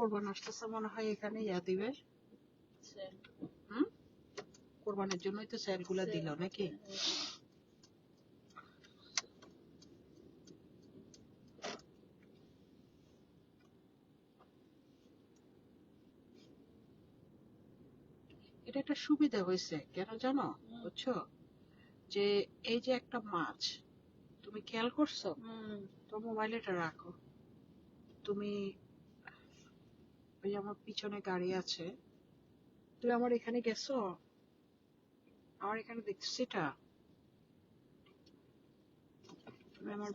কোরবান আসতেছে মনে হয় এখানে ইয়া দিবে হুম কোরবানের জন্যই তো সেল গুলা দিল নাকি এটা একটা সুবিধা হয়েছে কেন জানো বুঝছো যে এই যে একটা মাছ তুমি খেয়াল করছো তো মোবাইলে এটা রাখো তুমি ওই যে আমার পিছনে গাড়ি আছে তুমি আমার এখানে গেছো আমার এখানে দেখছি এটা তুমি আমার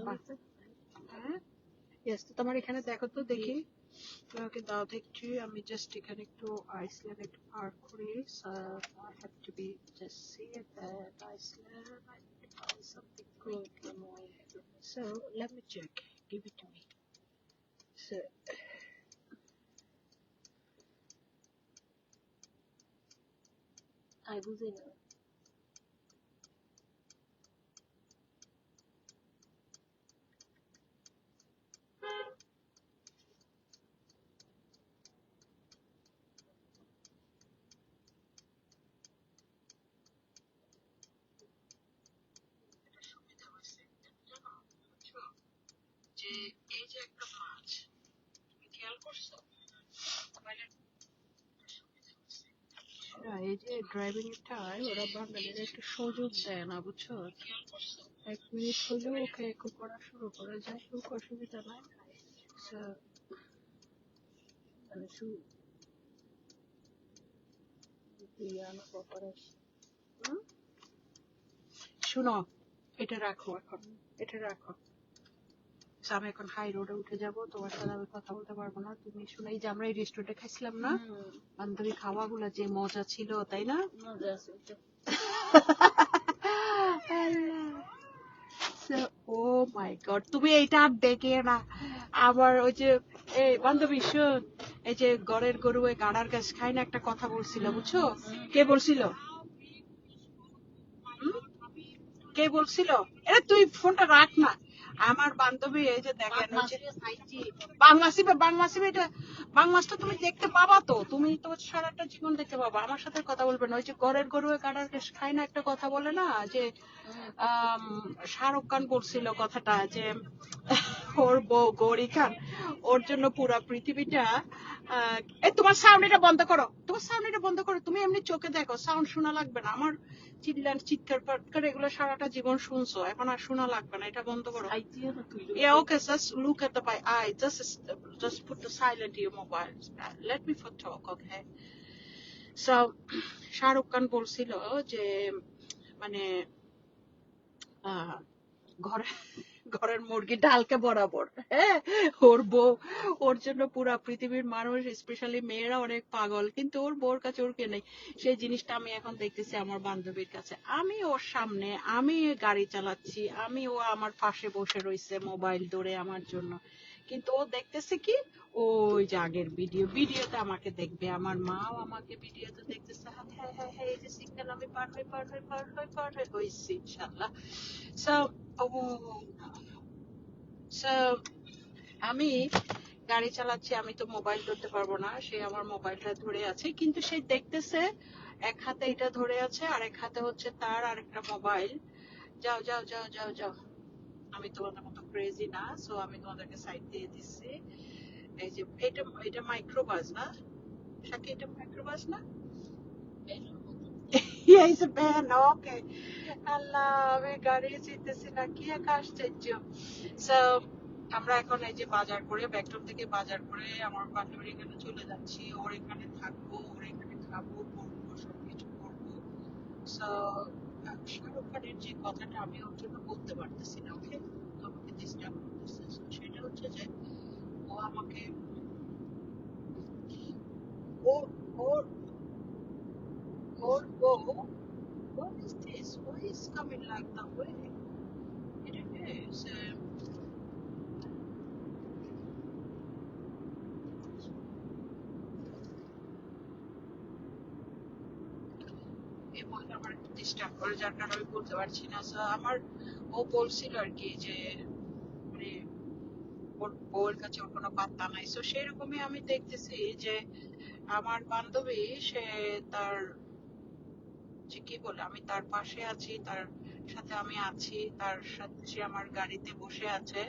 হ্যাঁ ইয়েস তো তোমার এখানে দেখো তো দেখি তুমি ওকে দাও দেখছি আমি জাস্ট এখানে একটু আইসল্যান্ড একটু পার করি I have to be just see that Iceland I found something quick so let me check give it to me so I বুঝি না যে এই যে একটা মাছ তুমি খেয়াল করছো এই যে ড্রাইভিং টাই ওরা বাঙালিরা একটু সুযোগ দেয় না বুঝছো 1 মিনিট হলেও ওকে একটু করা শুরু করে যাই হোক অসুবিধা নাই So, মানে ইয়ানা কপারেশ শুনো এটা রাখো এখন এটা রাখো So, আমি এখন হাই রোডে উঠে যাব তোমার সাথে আমি কথা বলতে পারবো না তুমি শুনে এই যে আমরা এই রেস্টুরেন্টে খাইছিলাম না বান্ধবী খাওয়াগুলো যে মজা ছিল তাই না মজা আছে ও মাই গড তুমি এইটা আর দেখে না আবার ওই যে এই বান্ধবী শোন এই যে ঘরের গরু ওই গাড়ার গাছ খাই না একটা কথা বলছিল বুঝছো কে বলছিল কে বলছিল এ তুই ফোনটা রাখ না আমার বান্ধবী এই যে দেখেন বাংমাসিবে এটা বাংমাসটা তুমি দেখতে পাবা তো তুমি তো সারাটা জীবন দেখতে পাবা আমার সাথে কথা বলবে না ওই যে ঘরের গরু কাটার খাই না একটা কথা বলে না যে শাহরুখ খান বলছিল কথাটা যে ওর বউ গৌরী খান ওর জন্য পুরা পৃথিবীটা এই তোমার সাউন্ড এটা বন্ধ করো তোমার সাউন্ড এটা বন্ধ করো তুমি এমনি চোখে দেখো সাউন্ড শোনা লাগবে না আমার চিৎকার পাটকার এগুলো সারাটা জীবন শুনছো এখন আর শোনা লাগবে না এটা বন্ধ করো yeah okay just look at the by eye just put the silent in your mobile let me for talk okay so Shahrukh Khan বলছিল যে মানে ঘরের মুরগি ডালকে বরাবর হ্যাঁ ওর বউ ওর জন্য পুরা পৃথিবীর মানুষ স্পেশালি মেয়েরা অনেক পাগল কিন্তু ওর বউর কাছে ওর কে নেই সেই জিনিসটা আমি এখন দেখতেছি আমার বান্ধবীর কাছে আমি ওর সামনে আমি গাড়ি চালাচ্ছি আমি ও আমার পাশে বসে রয়েছে মোবাইল ধরে আমার জন্য কিন্তু ও দেখতেছে কি ওই যে আগের ভিডিওতে আমাকে দেখবে আমার মাও আমাকে ভিডিওতে দেখতেছে হ্যাঁ হ্যাঁ হ্যাঁ এই যে সিগন্যাল আমি পার হয়ে হয়েছি ইনশাল্লাহ so so আমি গাড়ি চালাচ্ছি আমি তো মোবাইল ধরতে পারবো না সে আমার মোবাইলটা ধরে আছে কিন্তু সে দেখতেছে এক হাতে এটা ধরে আছে আর এক হাতে হচ্ছে তার আরেকটা মোবাইল যাও যাও যাও যাও যাও আমি তোমাদের মতো ক্রেজি না সো আমি তোমাদেরকে সাইড দিয়ে দিচ্ছি এই যে এটা মাইক্রোবাস না সাকি এটা মাইক্রোবাস না Yeah, it's a van. Okay. আল্লাহ আমি গাড়ি চিনতেছি না কি এক আশ্চর্য সো আমরা এখন এই যে বাজার করে ব্যাকটপ থেকে বাজার করে আমার বান্ধবীর এখানে চলে যাচ্ছি ওর এখানে থাকবো ওর এখানে খাবো করবো সবকিছু করবো সো শাহরুখ খানের যে কথাটা আমি ওর জন্য বলতে পারতেছি না ওকে আমাকে ডিস্টার্ব করতেছে সেটা হচ্ছে যে ও আমাকে ওর ওর ওর বউ what is this why is coming like that way it is আমার ডিস্টার্ব করে যার কারণে আমি বলতে পারছি না আমার ও বলছিল আর কি যে মানে ওর বউয়ের কাছে ওর কোনো পাত্তা নাই। তো সেরকমই আমি দেখতেছি যে আমার বান্ধবী সে তার যে কি বলে আমি তার পাশে আছি, তার সাথে আমি আছি, তার সাথে সে আমার গাড়িতে বসে আছে,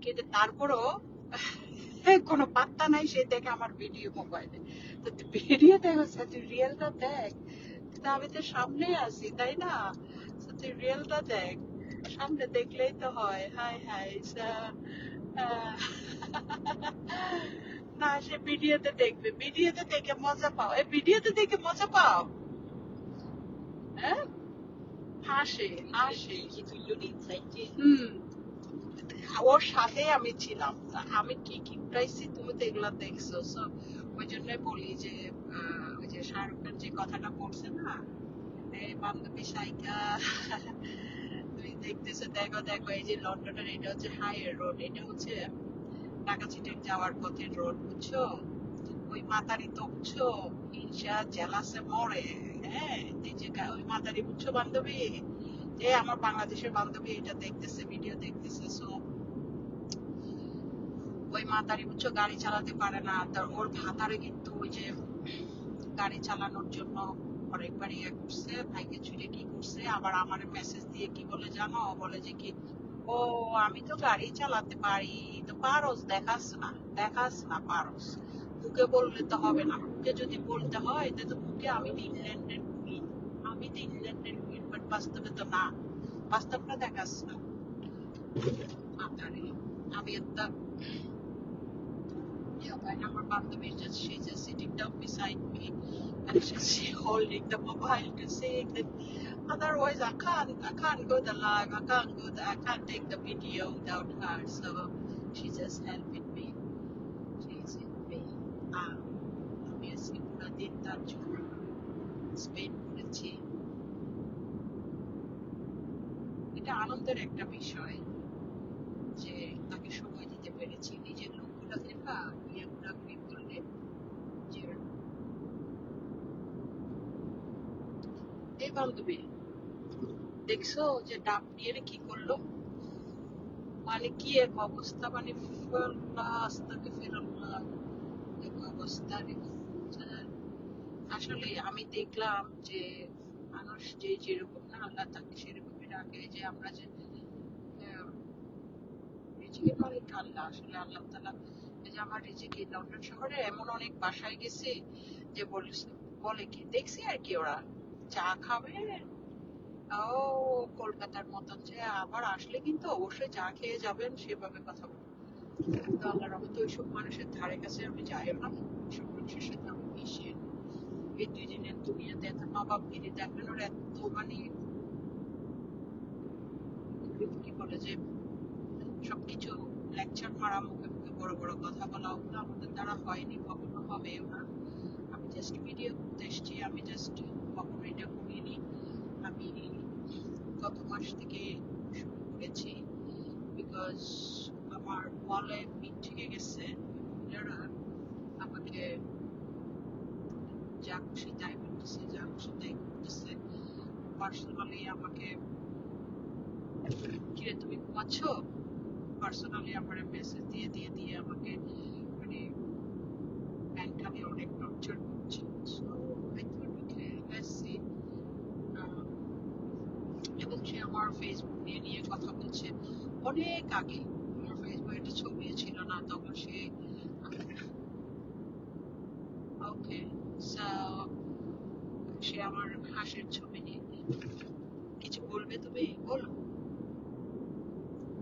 কিন্তু তারপরও কোনো পাত্তা নাই। সে দেখে আমার ভিডিও মোবাইলে, তো ভিডিও দেখো, তুই রিয়েলটা দেখ। তা আমি তো সামনেই আছি, তাই না? তো তুই রিয়েলটা দেখ, সামনে দেখলেই তো হয়। হাই হাই না, সে ভিডিওতে দেখবে, ভিডিওতে দেখে মজা পাও, এই ভিডিওতে দেখে মজা পাও। হ্যাঁ, হাসে হাসে। হুম, ওর সাথে আমি ছিলাম, তা আমি কি কি উঠাইছি তুমি তো এগুলা দেখছো। So, ওই জন্যই বলি যে ওই যে শাহরুখ খান যে কথাটা বলছে না, এই বান্ধবী সাইকা তুমি দেখতেছো, দেখো দেখো, এই যে লন্ডনের এটা হচ্ছে হাইওয়ে রোড, এটা হচ্ছে ঢাকা চিটাং যাওয়ার পথের রোড, বুঝছো? ওই মাতারি তো বুঝছো, হিংসা জেলাসে মরে। হ্যাঁ, এই যে ওই মাতারি বুঝছো বান্ধবী, যে আমার বাংলাদেশের বান্ধবী এটা দেখতেছে, ভিডিও দেখতেছে। সো ওই মাতারি বুঝছো গাড়ি চালাতে পারে না, তার ওর ভাতারে কিন্তু ওই যে গাড়ি চালানোর জন্য অনেকবার ইয়ে করছে, ভাইকে ছুটে কি করছে, আবার আমার মেসেজ দিয়ে কি বলে জানো, বলে যে কি, ও আমি তো গাড়ি চালাতে পারি। তো পারস, দেখাস না পারস, মুখে বললে তো হবে না। মুখে যদি বলতে হয় তো মুখে আমি তো ইংল্যান্ডের কুইন, আমি তো ইংল্যান্ডের কুইন, বাট বাস্তবে তো না, বাস্তবটা দেখাস না। মাতারি আমি একটা, yeah, but আমার বান্ধবী she's just sitting down beside me and she's holding the mobile to say that otherwise I can't go the live, I can't take the video without her. So she's just helping me. She's with me. আমি আজকে পুরো দিন তার জন্য spend করেছি। এটা আনন্দের একটা বিষয় যে তাকে সময় দিতে পেরেছি। নিজের লোকগুলোকে না ইয়ে ঘোরাঘুরি করলে যে, এই বান্ধবী দেখছো যে ডাব নিয়ে কি করলো, মানে কি এক অবস্থা, মানে আস্তাকে ফেরাল্লাহ, এক অবস্থা রে। আসলে আমি দেখলাম যে মানুষ যে যেরকম না আল্লাহ তাকে সেরকমই রাখে। যে আমরা যে রিজিকের মালিক আল্লাহ, আসলে আল্লাহ তাআলা, এই যে আমার রিজিক লন্ডন শহরে এমন অনেক বাসায় গেছে যে বলে কি দেখছি আর কি, ওরা চা খাবে, ও কলকাতার মতন, যে আবার আসলে কিন্তু অবশ্যই চা খেয়ে যাবেন, সেভাবে কথা বলে। তো আল্লাহর রহমতে ওইসব মানুষের ধারে কাছে আমি যাইও না, ওইসব মানুষের সাথে আমি মিশিয়ে না। এই 2 দিনের দুনিয়াতে এত নবাবগিরি দেখানোর, এত মানে কি বলে যে সবকিছু লেকচার মারা, মুখে মুখে বড় বড় কথা বলা, ওগুলো আমাদের দ্বারা হয়নি, কখনো হবেও না। আমি জাস্ট ভিডিও করতে এসেছি, আমি জাস্ট কখনো এটা করিনি। আমি গত মাস থেকে শুরু করেছি, বিকজ আমার ওয়ালে পিন থেকে গেছে, মহিলারা আমাকে যা খুশি তাই বলতেছে, যা খুশি তাই করতেছে। পার্সোনালি আমাকে, কিরে তুমি ঘুমাচ্ছ, পার্সোনালি আমার মেসেজ দিয়ে দিয়ে দিয়ে আমাকে মানে মেন্টালি অনেক টর্চার করছে। So I thought okay let's see. এবং সে আমার ফেসবুক নিয়ে কথা বলছে অনেক আগে। আমার ফেসবুকে একটা ছবি ছিল না তখন, সে ওকে, সো সে আমার হাসির ছবি নিয়ে কিছু বলবে, তুমি বলো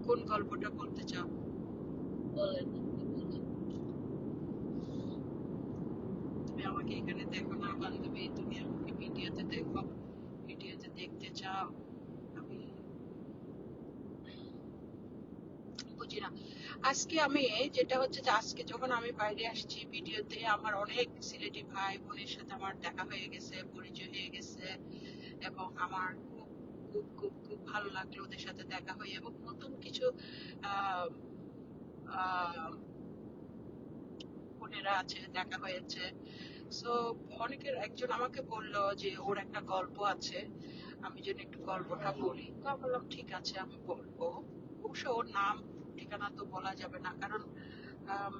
কোন গল্পটা বলতে চাও। বলেন। তুমি আমাকে এখানে দেখো না বান্ধবী, তুমি আমাকে ভিডিওতে দেখো, ভিডিওতে দেখতে চাও। আমি বুঝি না। আজকে আমি যেটা হচ্ছে যে আজকে যখন আমি বাইরে আসছি, ভিডিওতে আমার অনেক সিলেটি ভাই বোনের সাথে আমার দেখা হয়ে গেছে, পরিচয় হয়ে গেছে, এবং আমার খুব খুব খুব খুব ভালো লাগলো ওদের সাথে দেখা হয়ে, এবং নতুন কিছু আহ আহ বোনেরা আছে দেখা হয়েছে। সো অনেকের একজন আমাকে বললো যে ওর একটা গল্প আছে, আমি যেন একটু গল্পটা বলি। তো আমি বললাম ঠিক আছে আমি বলবো। অবশ্য ওর নাম ঠিকানা তো বলা যাবে না, কারণ আম,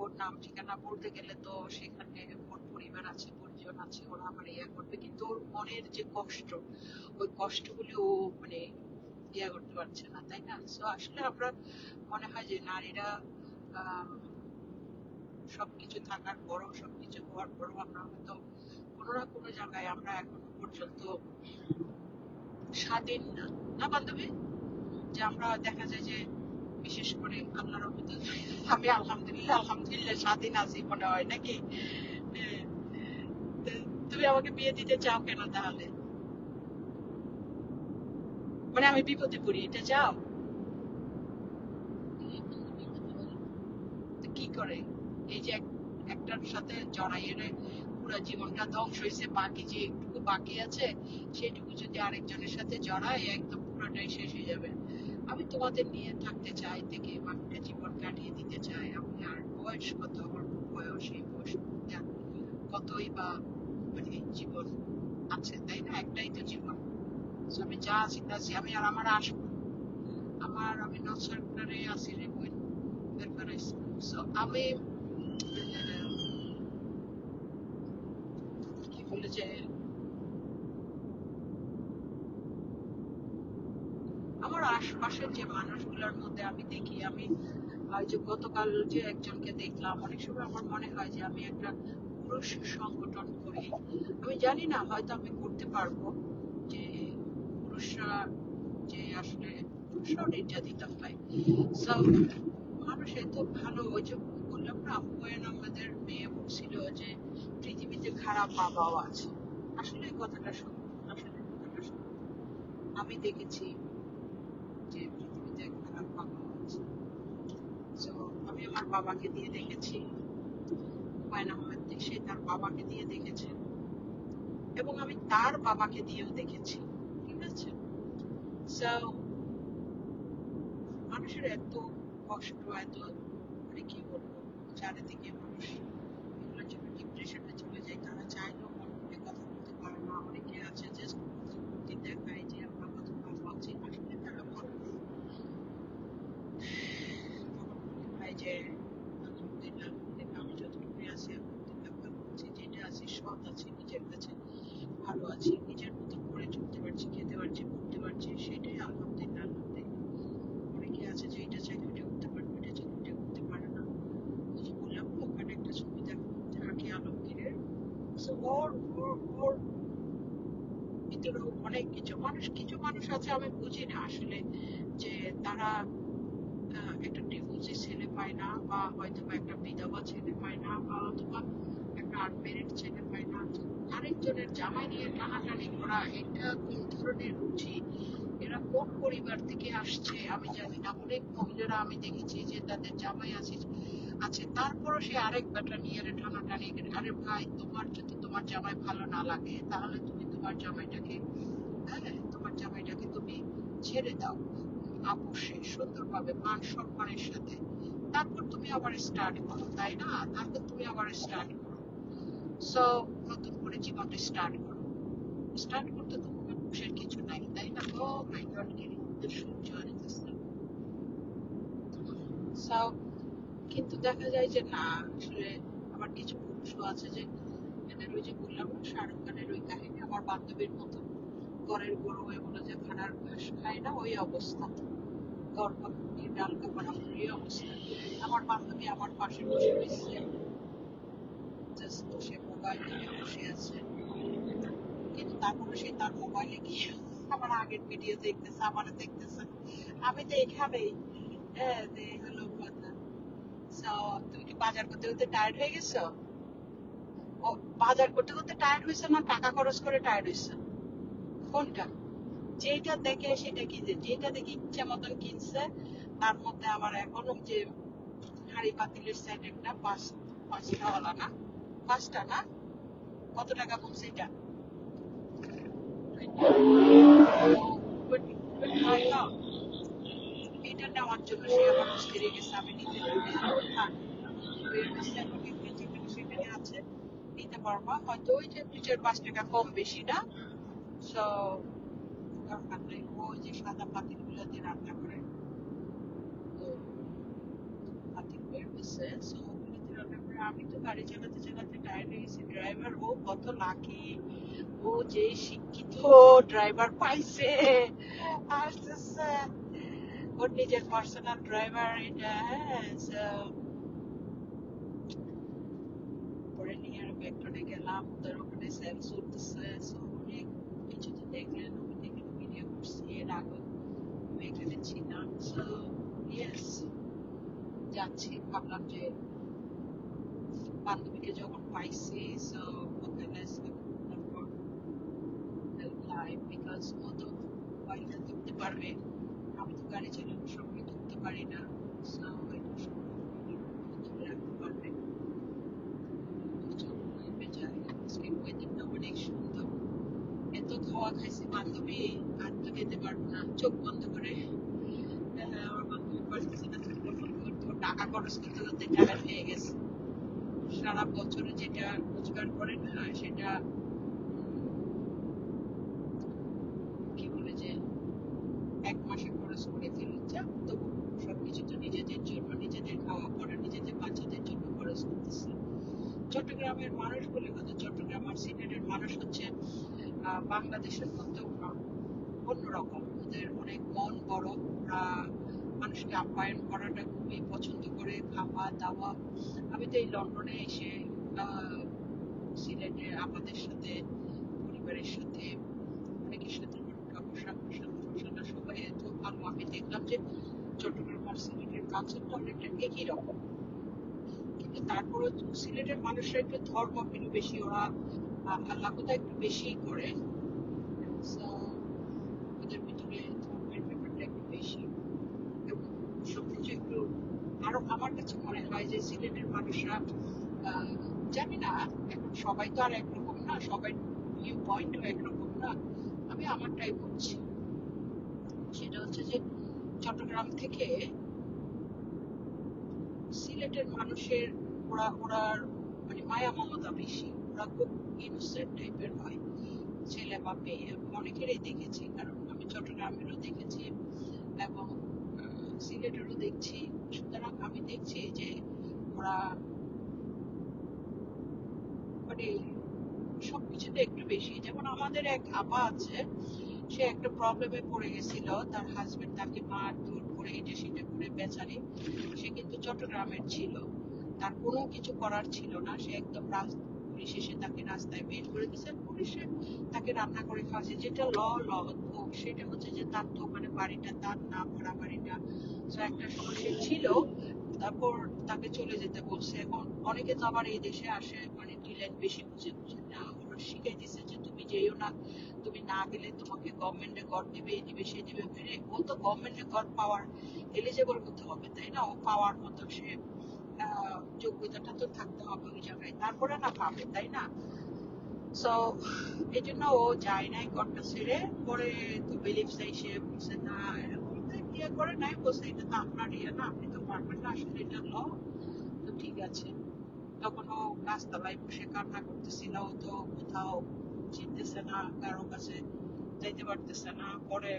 ওর নাম ঠিকানা বলতে গেলে তো সেখানে ওর পরিবার আছে, পরিজন আছে, ওরা আমার ইয়া করবে, কিন্তু ওর মনের যে কষ্ট, ওই কষ্টগুলি ও মানে ইয়া করতে পারছে না, তাই না? সো আসলে আমরা মনে হয় যে নারীরা আম, সবকিছু থাকার পরও, সবকিছু হওয়ার পরও আমরা হয়তো কোনো না কোনো জায়গায় আমরা এখনো পর্যন্ত স্বাধীন না, না বান্ধবী? যে আমরা দেখা যায় যে বিশেষ করে আল্লাহর রহমতে আমি আলহামদুলিল্লাহ স্বাধীন আছি মনে হয়, নাকি? হ্যাঁ। তো তুমি আমাকে বিয়ে দিতে চাও কেন তাহলে? মানে আমি বিপদে পড়ি এটা চাও? তো কি করে এই যে একটার সাথে জড়াইয়ে পুরো জীবনটা ধ্বংস হয়েছে, বাকি যে একটুকু বাকি আছে সেটুকু যদি আরেকজনের সাথে জড়ায় একদম পুরোটাই শেষ হয়ে যাবে। আমি তোমাদের নিয়ে থাকতে চাই, থেকে একটা জীবন কাটিয়ে দিতে চাই। আমি আর বয়স কত, আমার বয়স, এই বয়স কতই বা মানে জীবন আছে, তাই না? একটাই তো জীবন। So আমি যা আছি তা আছি, আমি আর আমার আসবো, আমি নর্থ সার্কুলারে আছি রে বই বের করাইছি। So আমি কি বলে যে আমার আশপাশের যে মানুষগুলোর মধ্যে আমি দেখি, আমি যে গতকাল যে একজনকে দেখলাম, অনেক সময় আমার মনে হয় যে আমি একটা পুরুষ সংগঠন করি। আমি জানি না, হয়তো আমি করতে পারবো, যে পুরুষরা যে আসলে পুরুষরাও নির্যাতিত হয়। So, মানুষ এত ভালো, ওই যে বললাম না, হুমায়ুন আহমেদের মেয়ে বলছিল যে পৃথিবীতে খারাপ বাবাও আছে। আসলে এই কথাটা সত্য, আসলে কথাটা সত্য। আমি দেখেছি যে পৃথিবীতে খারাপ বাবাও আছে। So, আমি আমার বাবাকে দিয়ে দেখেছি, হুমায়ুন আহমেদ সে তার বাবাকে দিয়ে দেখেছে, এবং আমি তার বাবাকে দিয়েও দেখেছি, ঠিক আছে? So, মানুষের এত কষ্ট, এত মানে কি বলবো, চারিদিকে মানুষ এগুলোর জন্য ডিপ্রেশনে চলে যায়, তারা চাইলেও মন খুলে কথা বলতে পারে না। অনেকে আছে জাস্ট মূর্তি দেখায় যে আমরা কত ভালো আছি, আসলে তারা ভালো না। আমার মনে হয় যে আলহামদুলিল্লাহ, আমি যতটুকু আছি আলহামদুলিল্লাহ ভালো আছি, যেটা আছি সৎ আছি, নিজের কাছে ভালো আছি, নিজের মতো করে চলতে পারছি, খেতে পারছি, ঘুরতে পারছি, সেটাই আলহামদুলিল্লাহ। অনেকে আছে যে এটা চাইলে ওটা করতে পারবে, ওটা চাইলে ওটা করতে পারে না। ওই যে বললাম ওখানে একটা ছবি দেখো, ঢাকি আলমগীরের। So, ওর ভিতরেও অনেক কিছু মানুষ আছে আমি বুঝি না আসলে, যে তারা একটা ডিভোর্সি ছেলে পায় না, বা হয়তো বা একটা বিধবা ছেলে পায় না, বা অথবা একটা আনমেরিড ছেলে পায় না, তো আরেকজনের জামাই নিয়ে টানাটানি করা, এটা কোন ধরনের রুচি? এরা কোন পরিবার থেকে আসছে আমি জানি না। অনেক মহিলারা আমি দেখেছি যে তাদের জামাই আছে তারপরও সে আরেক বেটা নিয়ে টানাটানি। আরে ভাই, তোমার যদি তোমার জামাই ভালো না লাগে তাহলে তুমি তোমার জামাইটাকে, হ্যাঁ, তোমার জামাইটাকে তুমি ছেড়ে দাও আপোষে, সুন্দরভাবে, মান সম্মানের সাথে। তারপর তুমি আবার স্টার্ট করো, তাই না? তারপর তুমি আবার স্টার্ট করো। সো, নতুন করে জীবনটা স্টার্ট করো। স্টার্ট করতে তো কোনো পুরুষের কিছু নাই, তাই না? ও মাই গড, সূর্য আসতেছে। So, কিন্তু দেখা যায় যে না, আসলে আবার কিছু পুরুষও আছে যে এদের ওই যে বললাম না, শাহরুখ খানের ওই কাহিনী, আমার বান্ধবীর মতো ঘরের গরু এগুলো যে খানার ঘাস খায় না, ওই অবস্থা। ডাল কাপড় এই অবস্থা। আমার বান্ধবী আমার পাশে বসে রয়েছে, জাস্ট সে মোবাইল নিয়ে বসে আছে, কিন্তু তারপরে সে তার মোবাইলে গিয়ে আমার আগের ভিডিও দেখতেছে, আমার দেখতেছে। আমি তো এখানেই, হ্যাঁ, হলো কথা। So, তুমি কি বাজার করতে করতে টায়ার্ড হয়ে গেছো? ও, বাজার করতে করতে টায়ার্ড হয়েছে না টাকা খরচ করে টায়ার্ড হয়েছে? কোনটা? যেটা দেখে সেটা কিনছে, যেটা দেখে ইচ্ছা মতন কিনছে। তার মধ্যে আবার এখন ওই যে হাড়ি পাতিলের সেট একটা পাঁচটা ওলা না, পাঁচটা না, কত টাকা বলছে এটা? 25 pound। এটা নেওয়ার জন্য সে আবার অস্থির হয়ে গেছে, আমি নিতে পারবো না। থাক, বের হচ্ছে এখন, যেখানে সেখানে আছে, নিতে পারবা হয়তো, ওই যে 2-4-5 টাকা কম বেশি না। So, দরকার নেই, ওই যে সাদা পাতিল গুলোতে রান্না করে। করতেছে। সো বিরতি রান্না করে আমি তো গাড়ি চালাতে চালাতে টায়ার্ড হয়ে গেছি। ড্রাইভার ও কত লাকি, ও যে শিক্ষিত ড্রাইভার পাইছে, আসতেছে ওর নিজের পার্সোনাল ড্রাইভার এটা। হ্যাঁ, so পরে নিয়ে আর ব্যাকটনে গেলাম, ওদের ওখানে সেল চলতেছে। সো অনেক কিছু তো দেখলেন, আমি দেখলাম ভিডিও করছি এর আগে, আমি এখানে ছিলাম। সো ইয়েস, যাচ্ছি, ভাবলাম যে বান্ধবীকে যখন পাইছি, সো ওকে লাইভ, বিকজ ও তো মোবাইলটা ধরতে পারবে, আমি তো গাড়ি চালানোর সময় ধরতে পারি না। সো এটা সময় ধরে রাখতে পারবে। চলো লাইভে যাই। আজকে ওয়েদারটা অনেক সুন্দর। এত খাওয়া খাইছি বান্ধবী, আর তো খেতে পারবো না, চোখ বন্ধ করে। আমার বান্ধবী পারতেছে না, টাকা খরচ করতে করতে টায়ার্ড হয়ে গেছে। সারা বছরে যেটা রোজগার করে না, সেটা কি বলে যে এক মাসে খরচ করে ফেলে যাক, তবু সবকিছু তো নিজেদের জন্য, নিজেদের খাওয়া পড়া, নিজেদের বাচ্চাদের জন্য খরচ করতেছে। চট্টগ্রামের মানুষ বলে কথা, চট্টগ্রাম আর সিলেটের মানুষ হচ্ছে বাংলাদেশের মধ্যে অন্যরকম। ওদের অনেক মন বড়, ওরা মানুষকে আপ্যায়ন করাটা খুবই পছন্দ করে, খাওয়া দাওয়া। আমি তো এই লন্ডনে এসে সিলেটে আমাদের সাথে, পরিবারের সাথে, অনেকের সাথে সবাই এত ভালো। আমি দেখলাম যে চট্টগ্রাম আর সিলেটের কালচারটা অনেকটা একই রকম, কিন্তু তারপরে সিলেটের মানুষরা একটু ধর্মপ্রিয় বেশি, ওরা আল্লাহ কথা একটু বেশি করে। So, ওদের ভিতরে ধর্মের ব্যাপারটা একটু বেশি, এবং সবকিছু একটু, আরো আমার কাছে মনে হয় যে সিলেটের মানুষরা আহ, জানি না, এখন সবাই তো আর একরকম না, সবাই ভিউ পয়েন্টও একরকম না। আমি আমারটাই বলছি, সেটা হচ্ছে যে চট্টগ্রাম থেকে সিলেটের মানুষের, ওরা মানে মায়া মমতা বেশি, ওরা খুব ইনোসেন্ট টাইপের হয়, ছেলে বা মেয়ে। অনেকেরই দেখেছি, কারণ আমি চট্টগ্রামেরও দেখেছি এবং সিলেটেরও দেখছি। সুতরাং আমি দেখছি যে ওরা মানে সবকিছুতে একটু বেশি। যেমন আমাদের এক আপা আছে, সে একটা প্রবলেমে পড়ে গেছিল, তার হাজবেন্ড তাকে মারধর করে এটা সেটা করে, বেচারি। সে কিন্তু চট্টগ্রামের ছিল, তার কোনো কিছু করার ছিল না, সে একদম পুলিশ এসে তাকে রাস্তায় বের করে দিয়েছে, পুলিশে তাকে রান্না করে খাওয়াছে। যেটা ল সেটা হচ্ছে যে তার তো ওখানে বাড়িটা তার না, ভাড়া বাড়িটা। তো একটা সমস্যা ছিল, তারপর তাকে চলে যেতে বলছে। এখন অনেকে তো আবার এই দেশে আসে মানে ডিলেন বেশি বুঝে বুঝে না, ওরা শিখাই দিছে যে তুমি যেও না, তুমি না গেলে তোমাকে গভর্নমেন্টে ঘর দিবে, এই দিবে সেই দিবে। মেরে ও তো গভর্নমেন্টে ঘর পাওয়ার এলিজেবল হতে হবে, তাই না? ও পাওয়ার মতো সে যোগ্যতাটা তো থাকতে হবে ওই জায়গায়, তারপরে না পাবে, তাই না? সো এই জন্য ও যায় নাই ঘরটা ছেড়ে। পরে তো বিলিভস এসে বলছে না, বলতে ইয়ে করে নাই, বলছে এটা তো আপনার ইয়ে না, আপনি তো পারবেন না, আসলে এটা ল। তো ঠিক আছে। তখন ও গাছতলায় বসে কান্না করতেছিল, ও তো কোথাও চিনতেছে না, কারো কাছে যাইতে পারতেছে না। পরে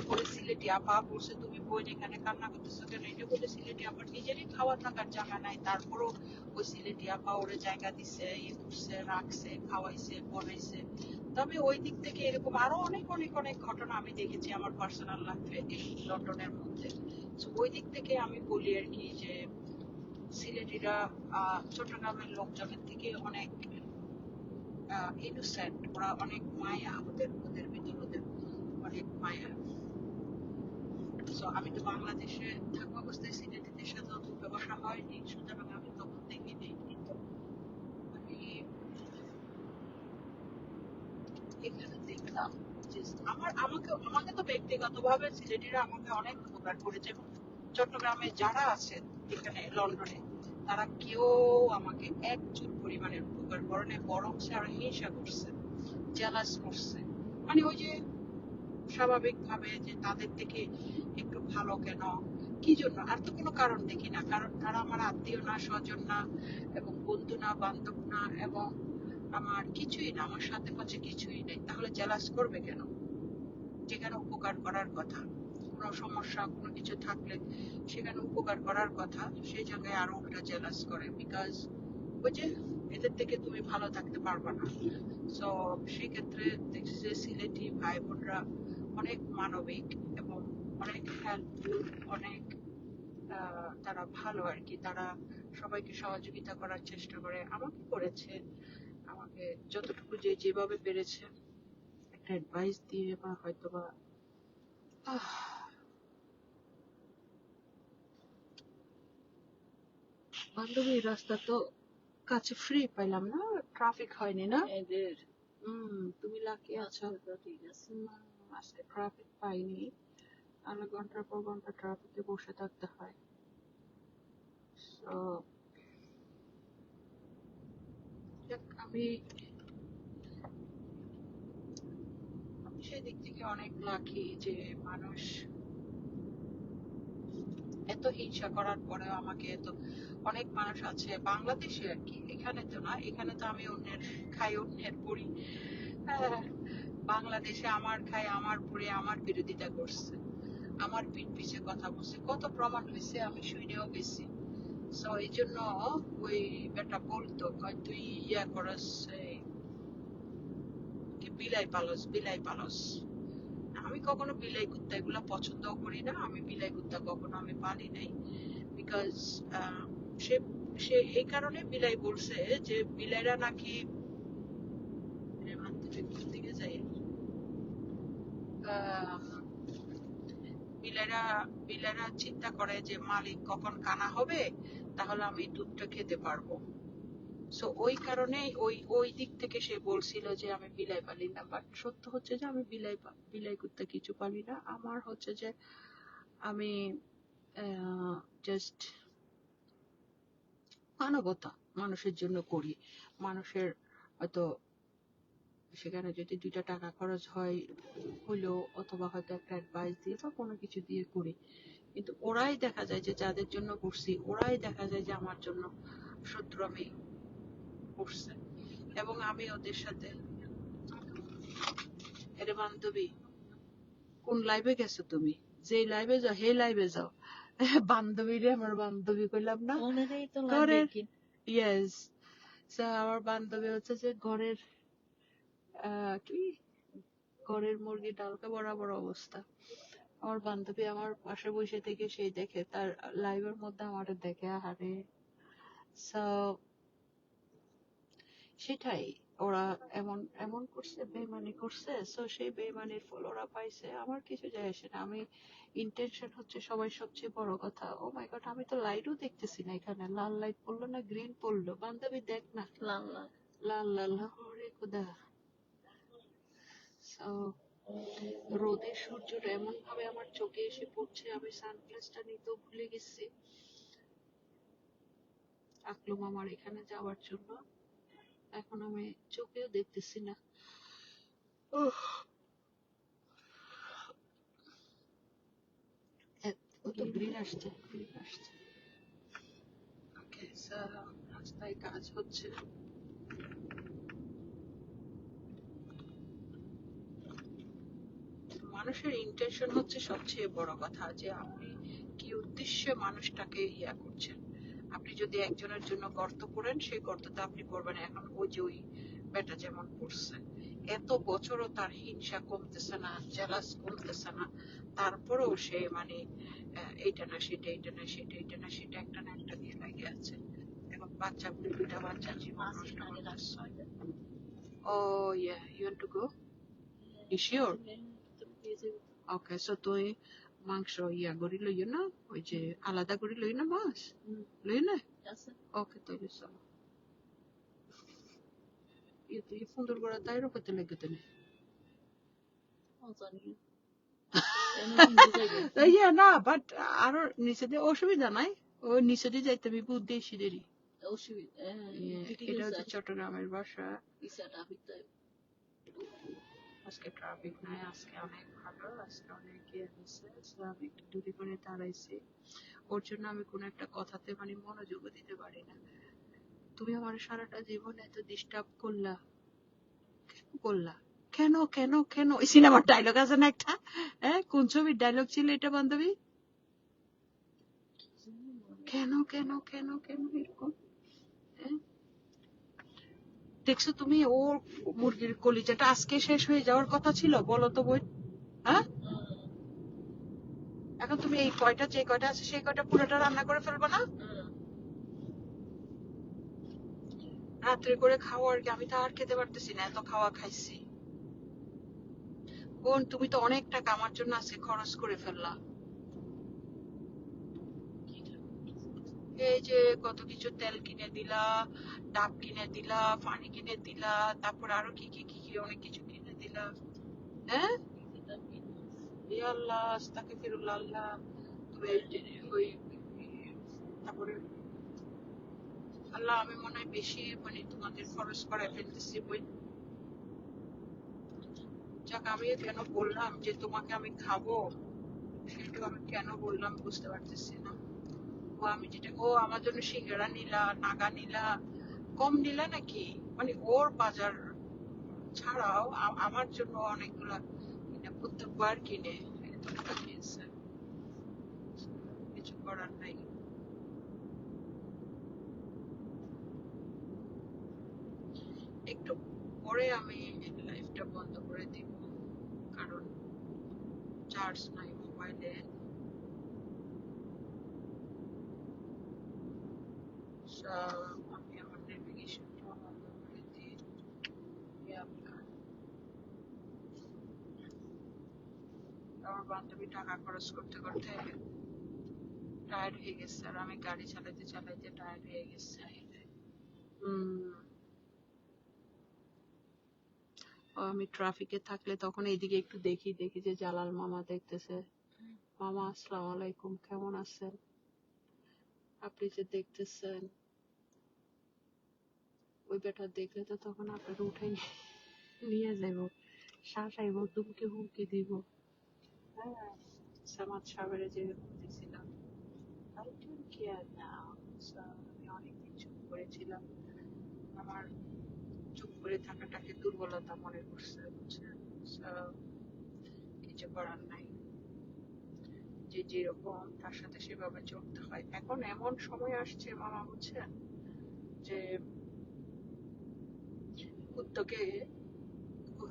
পরে সিলেটি আপা বলছে, তুমি বোন এখানে কান্না করতেছো কেন? এটা বলে সিলেটি আপার নিজেরই খাওয়া থাকার জায়গা নাই, তারপরও ওই সিলেটি আপা ওরে জায়গা দিছে, ইয়ে করছে, রাখছে, খাওয়াইছে, পড়াইছে। তবে ওই দিক থেকে এরকম আরো অনেক অনেক অনেক ঘটনা আমি দেখেছি আমার পার্সোনাল লাইফে এই লন্ডনের মধ্যে। So, ওই দিক থেকে আমি বলি আর কি যে সিলেটিরা চট্টগ্রামের লোকজনের থেকে অনেক ইনোসেন্ট, ওরা অনেক মায়া, ওদের ওদের ভিতর ওদের অনেক মায়া। So, আমি তো বাংলাদেশে থাকা অবস্থায় সিলেটিদের সাথে অত ব্যবসা হয়নি, সুতরাং আমি তখন দেখিনি। কিন্তু আমি এখানে দেখলাম যে আমাকে তো ব্যক্তিগতভাবে সিলেটিরা আমাকে অনেক উপকার করেছে, এবং চট্টগ্রামে যারা আছে এখানে লন্ডনে, তারা কেউ আমাকে এক চুল পরিমাণের উপকার করে নাই, বরং সে আরো হিংসা করছে, জেলাস করছে। মানে ওই যে স্বাভাবিক ভাবে যে তাদের থেকে একটু ভালো কেন, কি জন্য, আর তো কোনো কারণ দেখি না, কারণ তারা আমার আত্মীয় না, স্বজন না, এবং বন্ধু না, বান্ধব না, এবং আমার কিছুই না, আমার সাথে পাচ্ছে কিছুই নেই, তাহলে জেলাস করবে কেন, যেখানে উপকার করার কথা। কোনো সমস্যা কোনো কিছু থাকলে সেখানে উপকার করার কথা, সেই জায়গায় আরো উল্টা জেলাস করে, বিকজ ওই যে এদের থেকে তুমি ভালো থাকতে পারবে না। সো সেক্ষেত্রে দেখছি যে সিলেটি ভাই বোনরা অনেক মানবিক এবং অনেক হেল্পফুল, অনেক তারা ভালো আর কি। তারা সবাইকে সহযোগিতা করার চেষ্টা করে, আমাকে করেছে, আমাকে যতটুকু যে যেভাবে পেরেছে একটা অ্যাডভাইস দিয়ে বা হয়তো বা বান্ধবী রাস্তা তো কাছে ফ্রি পাইলাম না, ট্রাফিক হয়নি না। এদের তুমি লাকি আছো। আজকে তো ঠিক আছে। আজকে ট্রাফিক পাইনি, তাহলে ঘন্টার পর ঘন্টা ট্রাফিকে বসে থাকতে হয়। So, আমি সেদিক থেকে অনেক লাকি যে মানুষ এত হিংসা করার পরেও আমাকে এত, অনেক মানুষ আছে বাংলাদেশে আর কি, এখানে তো না, এখানে তো আমি অন্যের খাই অন্যের পড়ি। হ্যাঁ, বাংলাদেশে আমার খাই আমার পড়ে আমার বিরোধিতা করছে, আমার পিঠ পিছে কথা বলছে, কত প্রমাণ হয়েছে, আমি শুনেও গেছি। সো এই জন্য ওই বেটা বলতো কয় তুই ইয়া করস, এই কি বিলাই পালস বিলাই পালস। আমি কখনো বিলাই কুত্তা এগুলা পছন্দও করি না, আমি বিলাই কুত্তা কখনো আমি পালি নাই, বিকজ সে সে এই কারণে বিলাই বলছে যে বিলাইরা নাকি দিকে যাই, বিলাইরা বিলাইরা চিন্তা করে যে মালিক কখন কানা হবে, তাহলে আমি দুধটা খেতে পারবো। সো ওই কারণেই ওই ওই দিক থেকে সে বলছিল যে আমি বিলাই পালি না, বাট সত্য হচ্ছে যে আমি বিলাই কুত্তা কিছু পালি না। আমার হচ্ছে যে আমি জাস্ট মানবতা মানুষের জন্য করি, মানুষের হয়তো সেখানে যদি 2টা টাকা খরচ হয় হইলো, অথবা হয়তো একটা অ্যাডভাইস দিয়ে বা কোনো কিছু দিয়ে করি, কিন্তু ওরাই দেখা যায় যে যাদের জন্য করছি ওরাই দেখা যায় যে আমার জন্য শত্রুমি করছে। এবং আমি ওদের সাথে, এর বান্ধবী কোন লাইভে গেছো তুমি, যে লাইভে যাও হে লাইভে যাও। বান্ধবী রে, আমার বান্ধবী কইলাম না, ওনারাই তো লাভ ঘরের, দেখি। ইয়েস, আমার বান্ধবী হচ্ছে যে ঘরের কি ঘরের মুরগি ডালকা বরাবর অবস্থা। আমার বান্ধবী আমার পাশে বসে থেকে সেই দেখে, তার লাইভের মধ্যে আমার দেখে, আহারে। সো সেটাই, ওরা এমন এমন করছে, বেইমানি করছে, সো সেই বেইমানির ফল ওরা পাইছে, আমার কিছু যায় আসে না। আমি ইন্টেনশন হচ্ছে সবাই সবচেয়ে বড় কথা। ও মাই গড, আমি তো লাইটও দেখতেছি না, এখানে লাল লাইট পড়লো না গ্রিন পড়লো, বান্ধবী দেখ না, লাল লাল। লাল লাল, ওরে খোদা। So, রোদের সূর্যটা এমন ভাবে আমার চোখে এসে পড়ছে, আমি সানগ্লাসটা নিতেও ভুলে গেছি আকলুম আমার এখানে যাওয়ার জন্য, এখন আমি চোখেও দেখতেছি না। উহ, ও তো গ্রিন আসছে, গ্রিন আসছে। ওকে, রাস্তায় কাজ হচ্ছে। মানুষের ইন্টেনশন হচ্ছে সবচেয়ে বড় কথা, যে আপনি কি উদ্দেশ্যে মানুষটাকে ইয়া করছেন। আপনি যদি একজনের জন্য গর্ত করেন, সেই গর্তটা আপনি করবেন। এখন ওই যে ওই বেটা যেমন করছে, এত বছরও তার হিংসা কমতেছে না, জেলাস কমতেছে না, তারপরেও সে মানে এইটা না সেটা, এইটা না সেটা, এইটা না সেটা, একটা না একটা নিয়ে লাগে আছে। এখন বাচ্চা, 2টা বাচ্চা জীবন নষ্ট করতেছে। Oh yeah, you want to go? You sure? Okay, so তুই মাংস ইয়া করি লইও না, ওই যে আলাদা করে লই না মাছ, লই না? ওকে, তাহলে চলো। তুই সুন্দর করে তাই রকতে লেগে দিলে। ইয়া না, বাট আরো নিচে দিয়ে অসুবিধা নাই, ওই নিচে দিয়ে যাইতে আমি বুদ্ধি দেরি। এটা হচ্ছে চট্টগ্রামের বাসা। আজকে ট্রাফিক নাই, আজকে অনেক ভালো, আজকে অনেক ইয়ে হয়েছে। আমি একটু দূরে করে দাঁড়াইছি, ওর জন্য আমি কোনো একটা কথাতে মানে মনোযোগও দিতে পারি না। তুমি আমার সারাটা জীবন এত ডিস্টার্ব করলা, কেন করলা? কেন কেন কেন ওই সিনেমার ডায়লগ আছে না একটা? হ্যাঁ, কোন ছবির ডায়লগ ছিল এটা বান্ধবী? কেন কেন কেন কেন এরকম? হ্যাঁ? দেখছো তুমি, ওর মুরগির কলিজাটা আজকে শেষ হয়ে যাওয়ার কথা ছিল, বলো তো বই। হ্যাঁ, এখন তুমি এই কয়টা, যে কয়টা আছে সেই কয়টা পুরোটা রান্না করে ফেলবো না? রাত্রে করে খাওয়া আর কি, আমি তো আর খেতে পারতেছি না, এত খাওয়া খাইছি। বোন, তুমি তো অনেক টাকা আমার জন্য আজকে খরচ করে ফেললা। এই যে কত কিছু, তেল কিনে দিলা, ডাব কিনে দিলা, পানি কিনে দিলা, তারপর আরো কি কি কি কি অনেক কিছু কিনে দিলা। হ্যাঁ, ইয়া আল্লাহ, আস্তাগফিরুল্লাহ আল্লাহ। তবে ওই তারপরে আল্লাহ, আমি মনে হয় বেশি মানে তোমাদের খরচ করায় ফেলতেছি বই। যাক, আমি কেন বললাম যে তোমাকে আমি খাবো, সেটা আমি কেন বললাম বুঝতে পারতেছি না। ও আমি যেটা, ও আমার জন্য সিঙ্গারা নিলা, নাগা নিলা, কম নিলা নাকি? মানে ওর বাজার ছাড়াও আমার জন্য অনেকগুলা কিনে, প্রত্যেকবার কিনে এত টাকা দিয়েছে। কিছু করার নাই। একটু পরে আমি লাইফটা বন্ধ করে দিব, কারণ চার্জ নাই মোবাইলে। আমি আমার নেভিগেশনটা বন্ধ করে দিই। আমার বান্ধবী টাকা খরচ করতে করতে টায়ার্ড হয়ে গেছে, আর আমি গাড়ি চালাতে চালাতে টায়ার্ড হয়ে গেছে। আমি ট্রাফিকে থাকলে তখন এইদিকে একটু দেখি, দেখি যে জালাল মামা দেখতেছে। মামা, আসসালামু আলাইকুম, কেমন আছেন? আপনি যে দেখতেছেন, ওই বেটা দেখলে তো তখন আপনার উঠে নিয়ে যাব, শাসাইব, দুমকে হুমকি দিব। হ্যাঁ, সামাদ সাহেবের যে দিছিলাম, I don't care now. So, আমি অনেকদিন চুপ করেছিলাম, আমার চুপ করে থাকাটাকে দুর্বলতা মনে করছে, বুঝছেন? So, কিছু করার নাই, যে যেরকম তার সাথে সেভাবে চলতে হয়। এখন এমন সময় আসছে মামা, বুঝছেন, যে কুত্তাকে,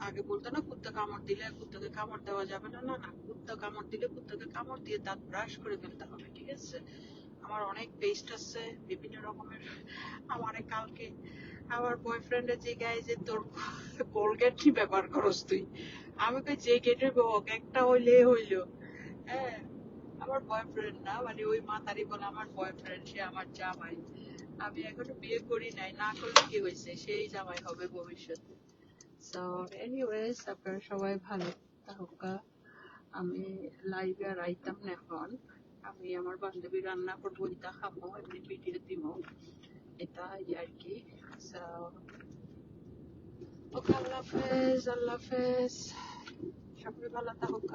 আগে বলতো না কুত্তা কামড় দিলে কুত্তাকে কামড় দেওয়া যাবে না, না না, কুত্তা কামড় দিলে কুত্তাকে কামড় দিয়ে দাঁত ব্রাশ করে ফেলতে হবে, ঠিক আছে? আমার অনেক পেস্ট আছে বিভিন্ন রকমের। আমার কালকে আমার বয়ফ্রেন্ডের জিগায় যে তোর কোলগেট কি ব্যবহার করস তুই? আমি কই যে গেটের হোক একটা হইলে হইলো। হ্যাঁ, আমার বয়ফ্রেন্ড না, মানে ওই মাতারি বলে আমার বয়ফ্রেন্ড, সে আমার জামাই। আমি এখনো বিয়ে করি নাই, না করলে কি হয়েছে, সেই জামাই হবে ভবিষ্যতে। সো এনিওয়েজ, আপনারা সবাই ভালো থাকুক। আমি লাইভে আর আইতাম না এখন। আমি আমার বান্ধবী রান্না করবো, ইতা খাবো, এমনি ভিডিও দিব, এটা আর কি। সো ওকে, আল্লাহ হাফেজ, আল্লাহ হাফেজ, সবাই ভালো থাকুক।